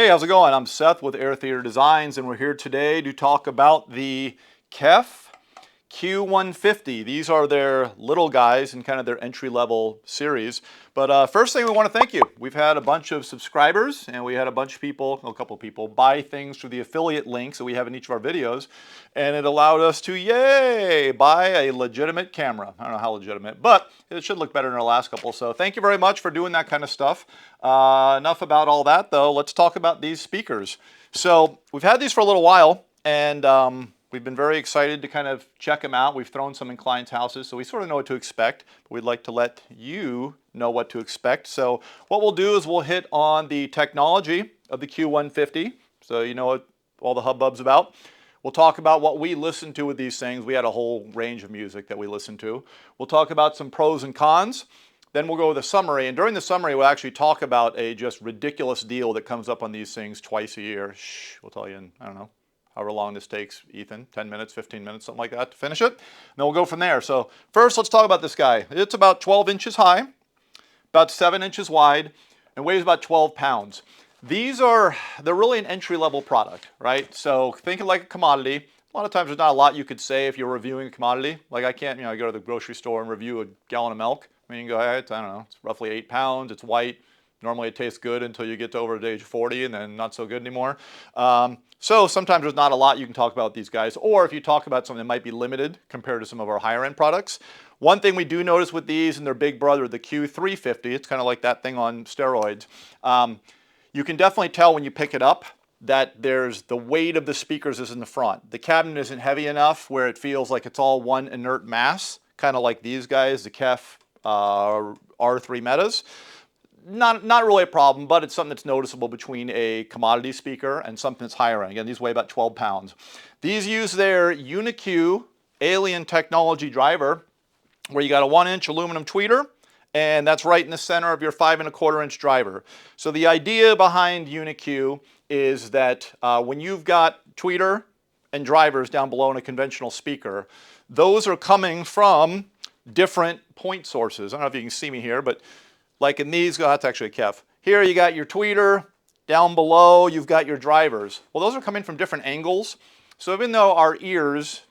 Hey, how's it going? I'm Seth with Air Theater Designs, and we're here today to talk about the KEF Q150. These are their little guys and kind of their entry-level series. But first thing, we want to thank you. We've had a bunch of subscribers, and we had a bunch of people, a couple of people, buy things through the affiliate links that we have in each of our videos, and it allowed us to, yay, buy a legitimate camera. I don't know how legitimate, but it should look better than our last couple. So thank you very much for doing that kind of stuff. Enough about all that, though. Let's talk about these speakers. So we've had these for a little while, and we've been very excited to kind of check them out. We've thrown some in clients' houses, so we sort of know what to expect. But we'd like to let you know what to expect. So what we'll do is we'll hit on the technology of the Q150, so you know what all the hubbub's about. We'll talk about what we listen to with these things. We had a whole range of music that we listened to. We'll talk about some pros and cons. Then we'll go with a summary, and during the summary we'll actually talk about a just ridiculous deal that comes up on these things twice a year. Shh, we'll tell you in, I don't know, however long this takes, Ethan, 10 minutes, 15 minutes, something like that to finish it. And then we'll go from there. So first, let's talk about this guy. It's about 12 inches high, about 7 inches wide, and weighs about 12 pounds. They're really an entry-level product, right? So think of it like a commodity. A lot of times there's not a lot you could say if you're reviewing a commodity. Like I can't, go to the grocery store and review a gallon of milk. I mean, you can go, hey, I don't know, it's roughly 8 pounds, it's white. Normally it tastes good until you get to over the age of 40 and then not so good anymore. So sometimes there's not a lot you can talk about with these guys, or if you talk about something that might be limited compared to some of our higher end products. One thing we do notice with these and their big brother, the Q350, it's kind of like that thing on steroids. You can definitely tell when you pick it up that there's the weight of the speakers is in the front. The cabinet isn't heavy enough where it feels like it's all one inert mass, kind of like these guys, the KEF R3 Metas. Not really a problem, but it's something that's noticeable between a commodity speaker and something that's higher end. Again, these weigh about 12 pounds. These use their Uni-Q alien technology driver, where you got a 1-inch aluminum tweeter, and that's right in the center of your 5 1/4 inch driver. So the idea behind Uni-Q is that when you've got tweeter and drivers down below in a conventional speaker, those are coming from different point sources. I don't know if you can see me here, but like in these, that's actually a KEF. Here you got your tweeter, down below you've got your drivers. Well, those are coming from different angles. So even though our ears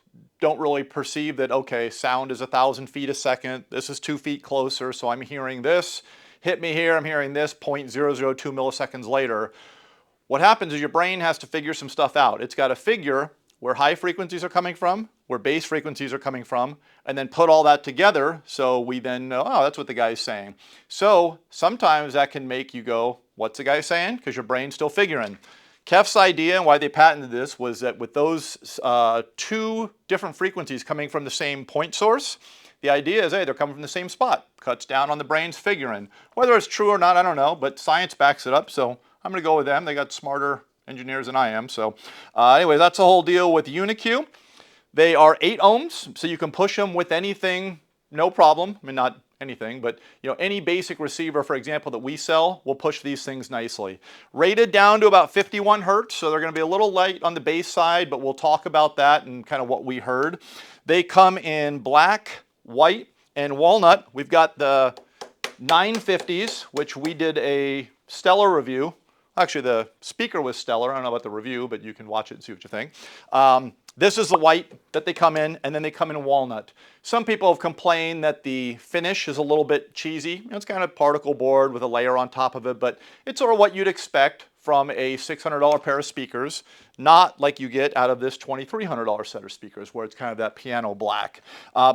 don't really perceive that, okay, sound is 1,000 feet a second, this is 2 feet closer, so I'm hearing this, hit me here, I'm hearing this 0.002 milliseconds later. What happens is your brain has to figure some stuff out. It's got to figure where high frequencies are coming from, where bass frequencies are coming from, and then put all that together so we then know, oh, that's what the guy's saying. So sometimes that can make you go, what's the guy saying? Because your brain's still figuring. KEF's idea and why they patented this was that with those two different frequencies coming from the same point source, the idea is, hey, they're coming from the same spot. Cuts down on the brain's figuring. Whether it's true or not, I don't know, but science backs it up, so I'm going to go with them. They got smarter engineers than I am. So anyway, that's the whole deal with Uni-Q. They are 8 ohms, so you can push them with anything, no problem. I mean, not anything, but any basic receiver, for example, that we sell will push these things nicely. Rated down to about 51 hertz, so they're going to be a little light on the bass side, but we'll talk about that and kind of what we heard. They come in black, white, and walnut. We've got the 950s, which we did a stellar review. Actually, the speaker was stellar. I don't know about the review, but you can watch it and see what you think. This is the white that they come in, and then they come in walnut. Some people have complained that the finish is a little bit cheesy. It's kind of particle board with a layer on top of it, but it's sort of what you'd expect from a $600 pair of speakers, not like you get out of this $2,300 set of speakers, where it's kind of that piano black.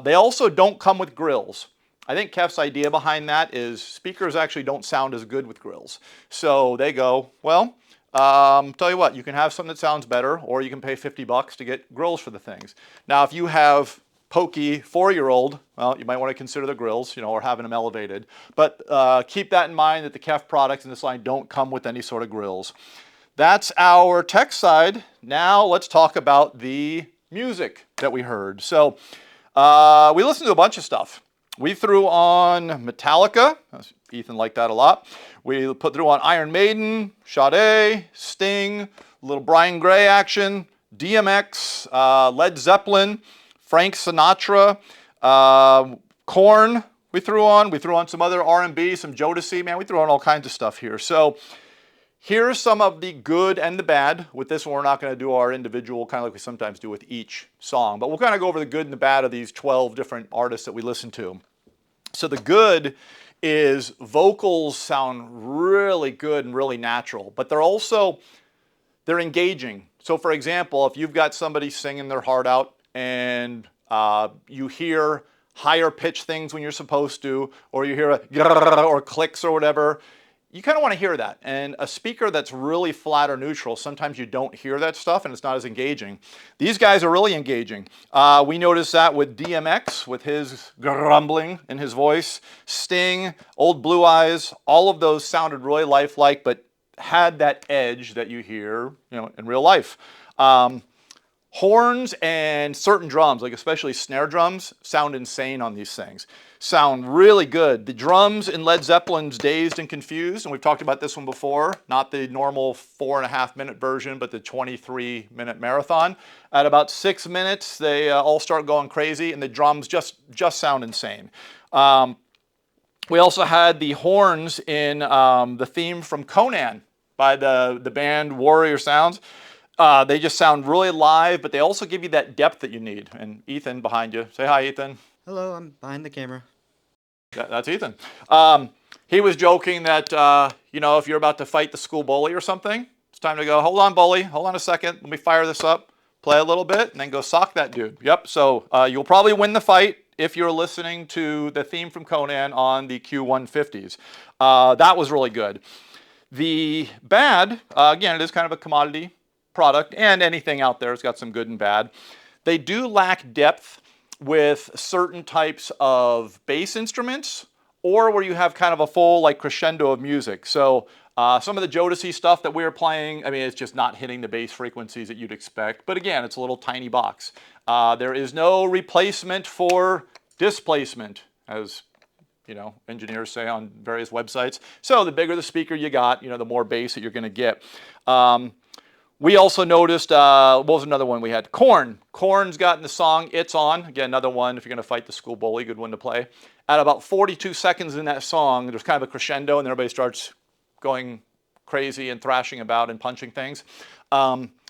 They also don't come with grills. I think KEF's idea behind that is speakers actually don't sound as good with grills. So they go, well, tell you what, you can have something that sounds better, or you can pay 50 bucks to get grills for the things. Now, if you have pokey 4-year-old, well, you might want to consider the grills, or having them elevated. But keep that in mind that the KEF products in this line don't come with any sort of grills. That's our tech side. Now let's talk about the music that we heard. So we listened to a bunch of stuff. We threw on Metallica. Ethan liked that a lot. We threw on Iron Maiden, Sade, Sting, a little Brian Gray action, DMX, Led Zeppelin, Frank Sinatra, Korn. We threw on some other R&B, some Jodeci. Man, we threw on all kinds of stuff here. So Here's some of the good and the bad. With this one, we're not going to do our individual, kind of like we sometimes do with each song, but we'll kind of go over the good and the bad of these 12 different artists that we listen to. So the good is vocals sound really good and really natural, but they're engaging. So for example, if you've got somebody singing their heart out and you hear higher pitch things when you're supposed to, or you hear a or clicks or whatever, you kind of want to hear that. And a speaker that's really flat or neutral, sometimes you don't hear that stuff and it's not as engaging. These guys are really engaging. We noticed that with DMX, with his grumbling in his voice. Sting, Old Blue Eyes, all of those sounded really lifelike, but had that edge that you hear, in real life. Horns and certain drums, like especially snare drums, sound insane on these things. Sound really good. The drums in Led Zeppelin's Dazed and Confused, and we've talked about this one before, not the normal 4.5-minute version, but the 23-minute marathon. At about 6 minutes, they all start going crazy, and the drums just sound insane. We also had the horns in the theme from Conan by the band Warrior Sounds. They just sound really live, but they also give you that depth that you need. And Ethan behind you. Say hi, Ethan. Hello, I'm behind the camera. That's Ethan. He was joking that, if you're about to fight the school bully or something, it's time to go, hold on, bully, hold on a second, let me fire this up, play a little bit, and then go sock that dude. Yep, so you'll probably win the fight if you're listening to the theme from Conan on the Q150s. That was really good. The bad, again, it is kind of a commodity product, and anything out there has got some good and bad. They do lack depth with certain types of bass instruments, or where you have kind of a full like crescendo of music. So some of the Jodeci stuff that we were playing, I mean, it's just not hitting the bass frequencies that you'd expect. But again, it's a little tiny box. There is no replacement for displacement, as engineers say on various websites. So the bigger the speaker you got, the more bass that you're going to get. We also noticed, what was another one we had? Korn. Korn's got in the song It's On. Again, another one, if you're going to fight the school bully, good one to play. At about 42 seconds in that song, there's kind of a crescendo, and everybody starts going crazy and thrashing about and punching things.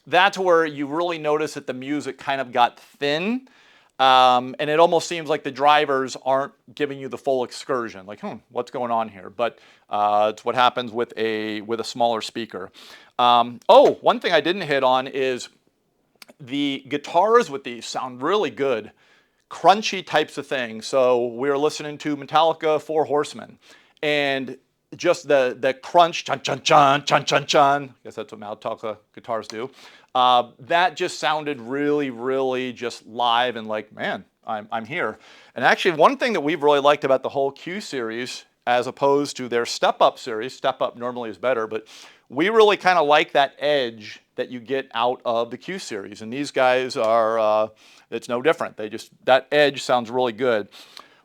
That's where you really notice that the music kind of got thin. And it almost seems like the drivers aren't giving you the full excursion. Like, what's going on here? But it's what happens with a smaller speaker. One thing I didn't hit on is the guitars with these sound really good. Crunchy types of things. So we were listening to Metallica, Four Horsemen, and just the crunch, chun chun chun chun chun chun. I guess that's what Metallica guitars do. That just sounded really, really just live and like, man, I'm here. And actually, one thing that we've really liked about the whole Q series, as opposed to their Step Up series, Step Up normally is better, but we really kind of like that edge that you get out of the Q series. And these guys are, it's no different. That edge sounds really good.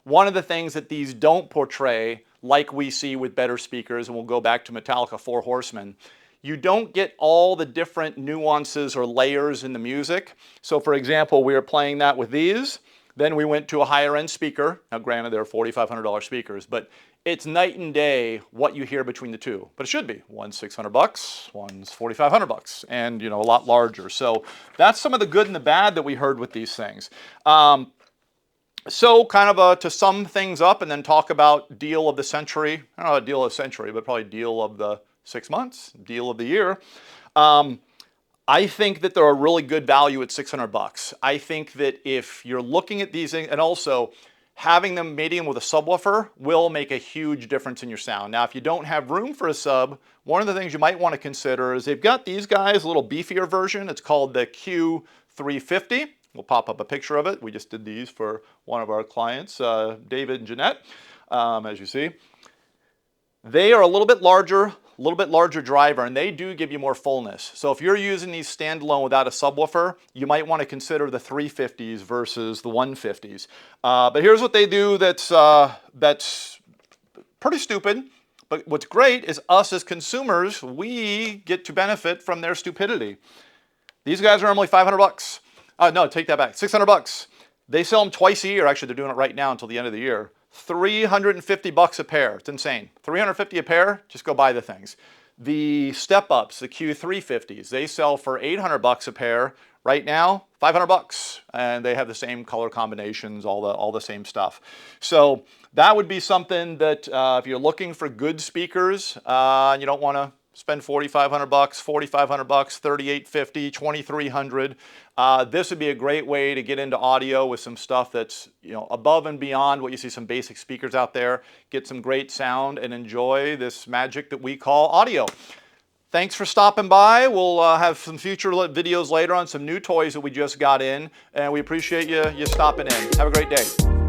One of the things that these don't portray, like we see with better speakers, and we'll go back to Metallica Four Horsemen, you don't get all the different nuances or layers in the music. So for example, we were playing that with these, then we went to a higher end speaker. Now granted, they're $4,500 speakers, but it's night and day what you hear between the two. But it should be. One's $600, one's $4,500, and a lot larger. So that's some of the good and the bad that we heard with these things. So kind of to sum things up and then talk about deal of the century. I don't know, deal of the century, but probably deal of the 6 months, deal of the year. I think that they're a really good value at $600. I think that if you're looking at these things, and also having them mating with a subwoofer will make a huge difference in your sound. Now, if you don't have room for a sub, one of the things you might want to consider is they've got these guys, a little beefier version. It's called the Q350. We'll pop up a picture of it. We just did these for one of our clients, David and Jeanette, as you see. They are a little bit larger driver, and they do give you more fullness. So if you're using these standalone without a subwoofer, you might want to consider the 350s versus the 150s. But here's what they do that's pretty stupid. But what's great is us as consumers, we get to benefit from their stupidity. These guys are normally $500. No, take that back, $600. They sell them twice a year. Actually, they're doing it right now until the end of the year. $350 a pair. It's insane. $350 a pair, just go buy the things. The step-ups, the Q350s, they sell for 800 bucks a pair. Right now, 500 bucks, and they have the same color combinations, all the same stuff. So that would be something that if you're looking for good speakers, you don't want to spend 4,500 bucks, 4,500 bucks, 3,850, 2,300. This would be a great way to get into audio with some stuff that's above and beyond what you see some basic speakers out there. Get some great sound and enjoy this magic that we call audio. Thanks for stopping by. We'll have some future videos later on some new toys that we just got in, and we appreciate you stopping in. Have a great day.